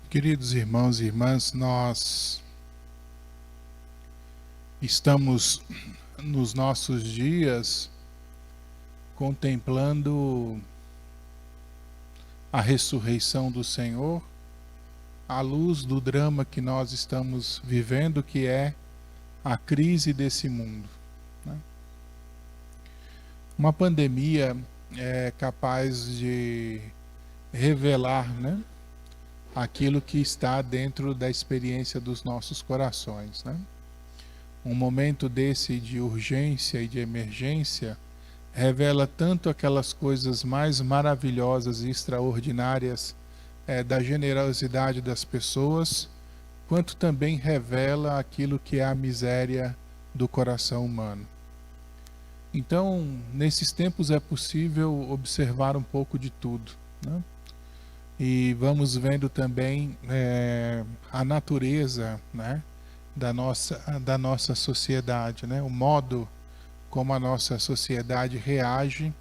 Queridos irmãos e irmãs, nós estamos nos nossos dias contemplando a ressurreição do Senhor à luz do drama que nós estamos vivendo, que é a crise desse mundo, né? Uma pandemia é capaz de revelar, né, aquilo que está dentro da experiência dos nossos corações, né? Um momento desse de urgência e de emergência revela tanto aquelas coisas mais maravilhosas e extraordinárias da generosidade das pessoas, quanto também revela aquilo que é a miséria do coração humano. Então, nesses tempos é possível observar um pouco de tudo, né? E vamos vendo também a natureza, né, da nossa sociedade, né? O modo como a nossa sociedade reage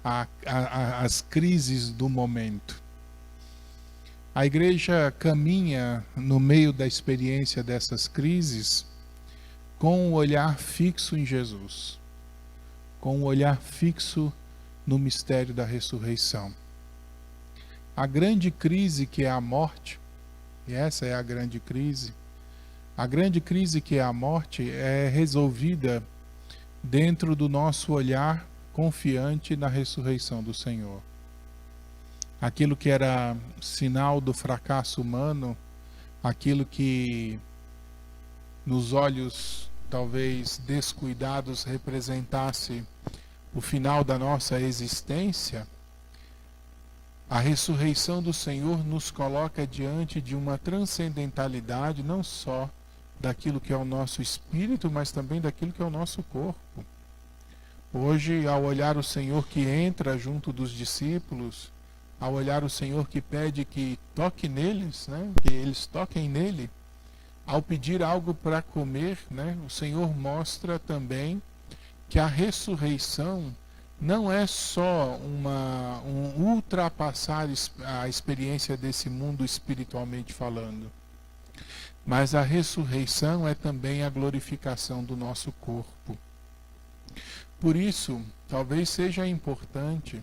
às crises do momento. A igreja caminha no meio da experiência dessas crises com um olhar fixo em Jesus, com um olhar fixo no mistério da ressurreição. A grande crise que é a morte, e essa é a grande crise que é a morte é resolvida dentro do nosso olhar confiante na ressurreição do Senhor. Aquilo que era sinal do fracasso humano, aquilo que nos olhos talvez descuidados representasse o final da nossa existência, a ressurreição do Senhor nos coloca diante de uma transcendentalidade não só daquilo que é o nosso espírito, mas também daquilo que é o nosso corpo. Hoje, ao olhar o Senhor que entra junto dos discípulos, ao olhar o Senhor que pede que toque neles, né, que eles toquem nele, ao pedir algo para comer, né, o Senhor mostra também que a ressurreição não é só um ultrapassar a experiência desse mundo espiritualmente falando, mas a ressurreição é também a glorificação do nosso corpo. Por isso, talvez seja importante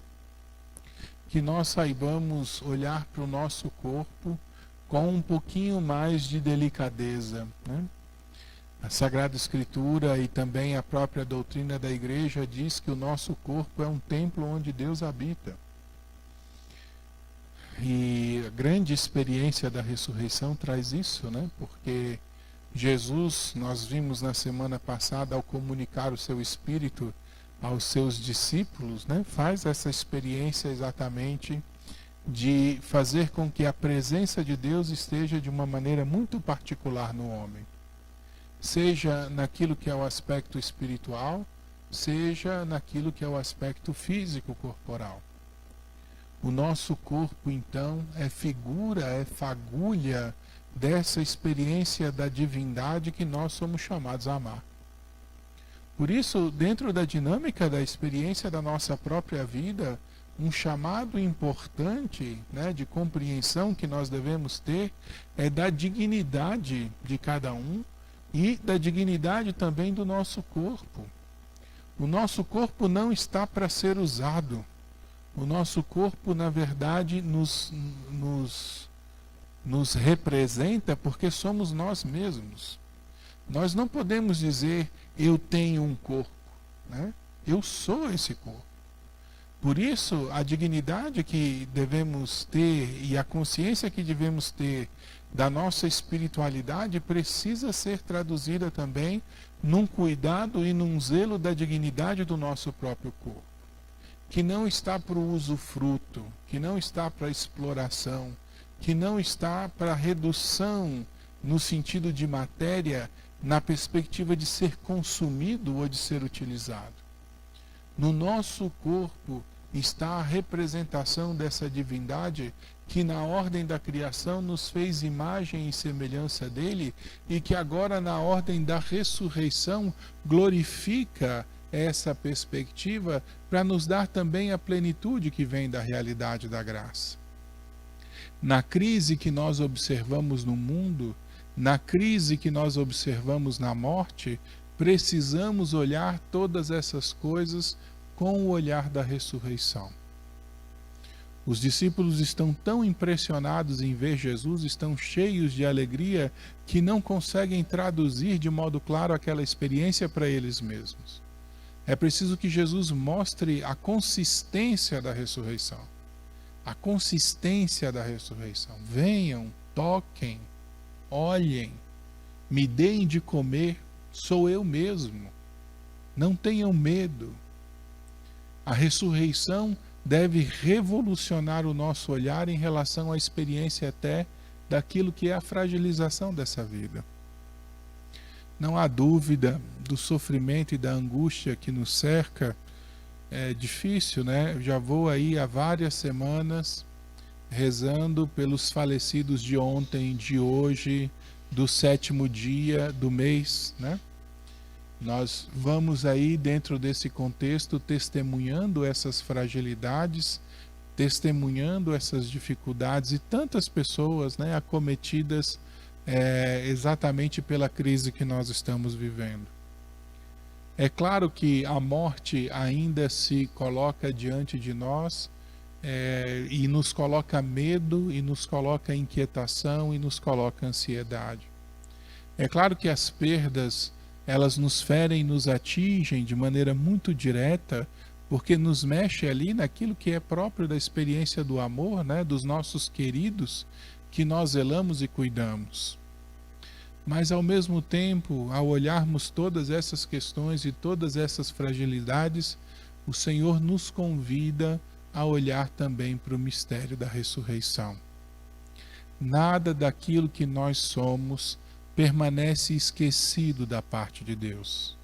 que nós saibamos olhar para o nosso corpo com um pouquinho mais de delicadeza, né? A Sagrada Escritura e também a própria doutrina da Igreja diz que o nosso corpo é um templo onde Deus habita. E a grande experiência da ressurreição traz isso, né? Porque Jesus, nós vimos na semana passada, ao comunicar o seu Espírito aos seus discípulos, né, faz essa experiência exatamente de fazer com que a presença de Deus esteja de uma maneira muito particular no homem. Seja naquilo que é o aspecto espiritual, seja naquilo que é o aspecto físico corporal. O nosso corpo, então, é figura, é fagulha dessa experiência da divindade que nós somos chamados a amar. Por isso, dentro da dinâmica da experiência da nossa própria vida, um chamado importante, né, de compreensão que nós devemos ter é da dignidade de cada um e da dignidade também do nosso corpo. O nosso corpo não está para ser usado. O nosso corpo, na verdade, nos representa porque somos nós mesmos. Nós não podemos dizer, eu tenho um corpo, né? Eu sou esse corpo. Por isso, a dignidade que devemos ter e a consciência que devemos ter da nossa espiritualidade precisa ser traduzida também num cuidado e num zelo da dignidade do nosso próprio corpo, que não está para o usufruto, que não está para a exploração, que não está para a redução no sentido de matéria, na perspectiva de ser consumido ou de ser utilizado. No nosso corpo está a representação dessa divindade que na ordem da criação nos fez imagem e semelhança dele e que agora na ordem da ressurreição glorifica essa perspectiva para nos dar também a plenitude que vem da realidade da graça. na crise que nós observamos no mundo, na crise que nós observamos na morte, precisamos olhar todas essas coisas com o olhar da ressurreição. Os discípulos estão tão impressionados em ver Jesus, estão cheios de alegria, que não conseguem traduzir de modo claro aquela experiência para eles mesmos. É preciso que Jesus mostre a consistência da ressurreição. A consistência da ressurreição. Venham, toquem, olhem, me deem de comer, sou eu mesmo. Não tenham medo. A ressurreição deve revolucionar o nosso olhar em relação à experiência até daquilo que é a fragilização dessa vida. Não há dúvida do sofrimento e da angústia que nos cerca. É difícil, né? Eu já vou aí há várias semanas rezando pelos falecidos de ontem, de hoje, do 7º dia do mês, né? Nós vamos aí dentro desse contexto testemunhando essas fragilidades, testemunhando essas dificuldades e tantas pessoas, né, acometidas exatamente pela crise que nós estamos vivendo. É claro que a morte ainda se coloca diante de nós e nos coloca medo, e nos coloca inquietação, e nos coloca ansiedade. É claro que as perdas, elas nos ferem, nos atingem de maneira muito direta, porque nos mexe ali naquilo que é próprio da experiência do amor, né, dos nossos queridos, que nós zelamos e cuidamos. Mas ao mesmo tempo, ao olharmos todas essas questões e todas essas fragilidades, o Senhor nos convida a olhar também para o mistério da ressurreição. Nada daquilo que nós somos permanece esquecido da parte de Deus.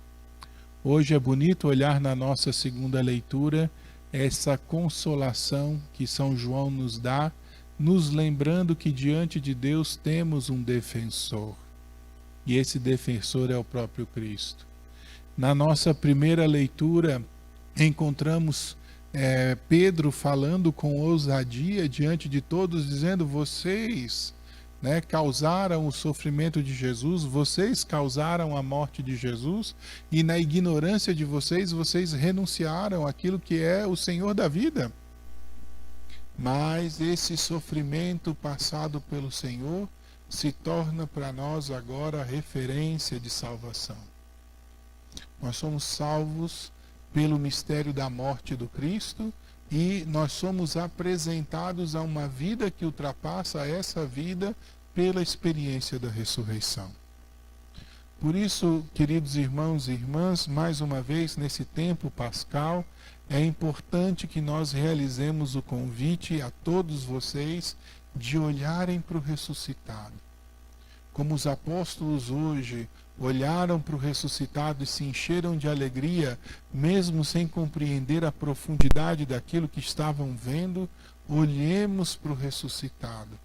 Hoje é bonito olhar na nossa segunda leitura essa consolação que São João nos dá, nos lembrando que diante de Deus temos um defensor. E esse defensor é o próprio Cristo. Na nossa primeira leitura, encontramos Pedro falando com ousadia diante de todos, dizendo: vocês, né, causaram o sofrimento de Jesus, vocês causaram a morte de Jesus, e na ignorância de vocês, vocês renunciaram àquilo que é o Senhor da vida. Mas esse sofrimento passado pelo Senhor se torna para nós agora referência de salvação. Nós somos salvos pelo mistério da morte do Cristo, e nós somos apresentados a uma vida que ultrapassa essa vida pela experiência da ressurreição. Por isso, queridos irmãos e irmãs, mais uma vez nesse tempo pascal, é importante que nós realizemos o convite a todos vocês de olharem para o ressuscitado. Como os apóstolos hoje olharam para o ressuscitado e se encheram de alegria, mesmo sem compreender a profundidade daquilo que estavam vendo, olhemos para o ressuscitado.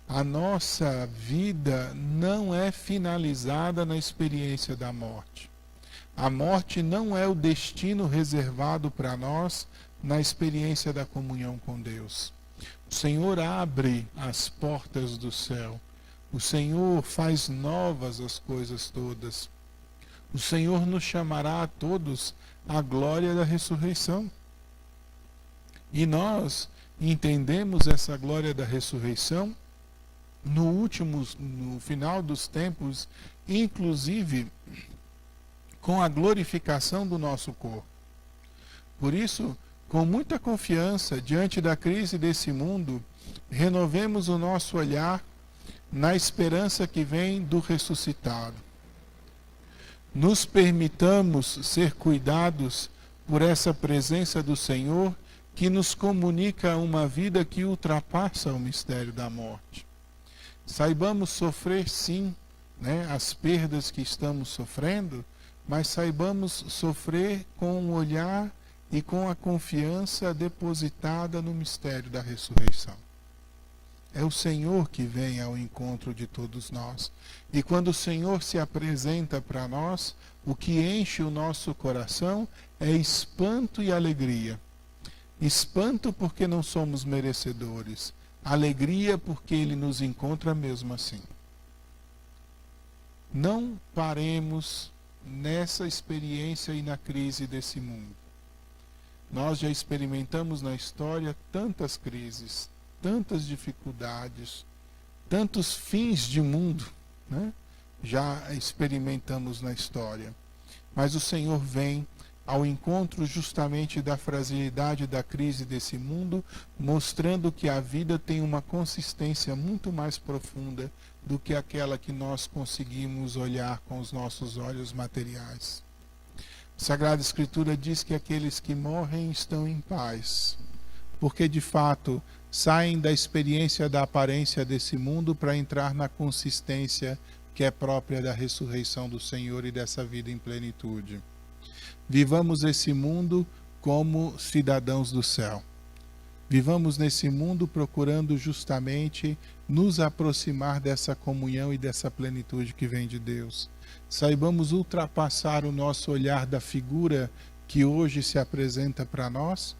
A nossa vida não é finalizada na experiência da morte. A morte não é o destino reservado para nós na experiência da comunhão com Deus. O Senhor abre as portas do céu. O Senhor faz novas as coisas todas. O Senhor nos chamará a todos à glória da ressurreição. E nós entendemos essa glória da ressurreição no final dos tempos, inclusive com a glorificação do nosso corpo. Por isso, com muita confiança, diante da crise desse mundo, renovemos o nosso olhar na esperança que vem do ressuscitado. Nos permitamos ser cuidados por essa presença do Senhor, que nos comunica uma vida que ultrapassa o mistério da morte. Saibamos sofrer, sim, né, as perdas que estamos sofrendo, mas saibamos sofrer com o olhar e com a confiança depositada no mistério da ressurreição. É o Senhor que vem ao encontro de todos nós. E quando o Senhor se apresenta para nós, o que enche o nosso coração é espanto e alegria. Espanto porque não somos merecedores. Alegria porque Ele nos encontra mesmo assim. Não paremos nessa experiência e na crise desse mundo. Nós já experimentamos na história tantas crises, tantas dificuldades, tantos fins de mundo, né? Já experimentamos na história. Mas o Senhor vem ao encontro justamente da fragilidade da crise desse mundo, mostrando que a vida tem uma consistência muito mais profunda do que aquela que nós conseguimos olhar com os nossos olhos materiais. A Sagrada Escritura diz que aqueles que morrem estão em paz, porque de fato saem da experiência da aparência desse mundo para entrar na consistência que é própria da ressurreição do Senhor e dessa vida em plenitude. Vivamos esse mundo como cidadãos do céu. Vivamos nesse mundo procurando justamente nos aproximar dessa comunhão e dessa plenitude que vem de Deus. Saibamos ultrapassar o nosso olhar da figura que hoje se apresenta para nós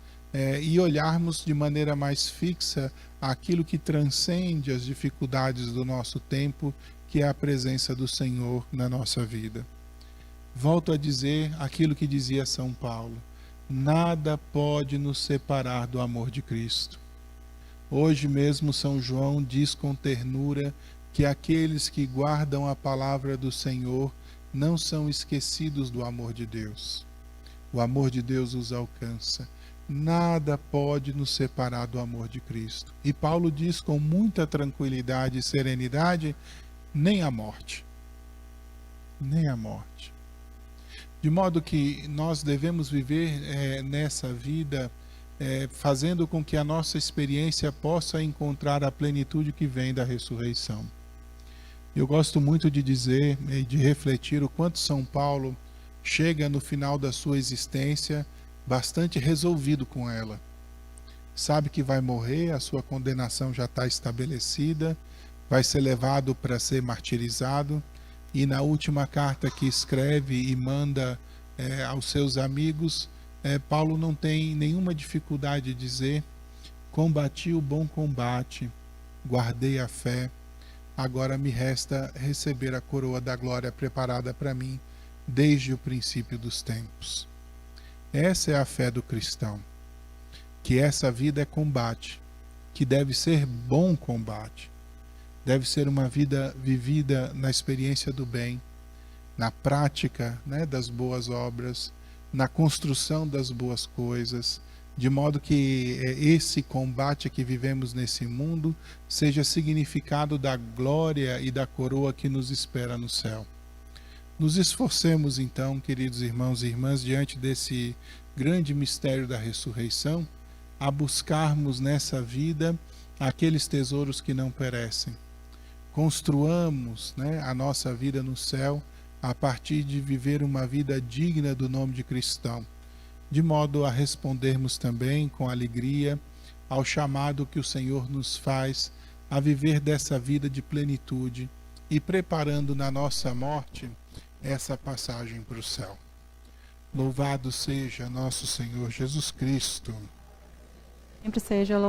e olharmos de maneira mais fixa aquilo que transcende as dificuldades do nosso tempo, que é a presença do Senhor na nossa vida. Volto a dizer aquilo que dizia São Paulo: nada pode nos separar do amor de Cristo. Hoje mesmo São João diz com ternura que aqueles que guardam a palavra do Senhor não são esquecidos do amor de Deus. O amor de Deus os alcança. Nada pode nos separar do amor de Cristo. E Paulo diz com muita tranquilidade e serenidade: nem a morte. Nem a morte. De modo que nós devemos viver nessa vida fazendo com que a nossa experiência possa encontrar a plenitude que vem da ressurreição. Eu gosto muito de dizer e de refletir o quanto São Paulo chega no final da sua existência bastante resolvido com ela. Sabe que vai morrer, a sua condenação já está estabelecida, vai ser levado para ser martirizado. E na última carta que escreve e manda aos seus amigos, Paulo não tem nenhuma dificuldade de dizer: combati o bom combate, guardei a fé, agora me resta receber a coroa da glória preparada para mim desde o princípio dos tempos. Essa é a fé do cristão, que essa vida é combate, que deve ser bom combate. Deve ser uma vida vivida na experiência do bem, na prática das boas obras, na construção das boas coisas, de modo que esse combate que vivemos nesse mundo seja significado da glória e da coroa que nos espera no céu. Nos esforcemos então, queridos irmãos e irmãs, diante desse grande mistério da ressurreição, a buscarmos nessa vida aqueles tesouros que não perecem. Construamos a nossa vida no céu a partir de viver uma vida digna do nome de cristão, de modo a respondermos também com alegria ao chamado que o Senhor nos faz a viver dessa vida de plenitude e preparando na nossa morte essa passagem para o céu. Louvado seja nosso Senhor Jesus Cristo. Sempre seja louvado.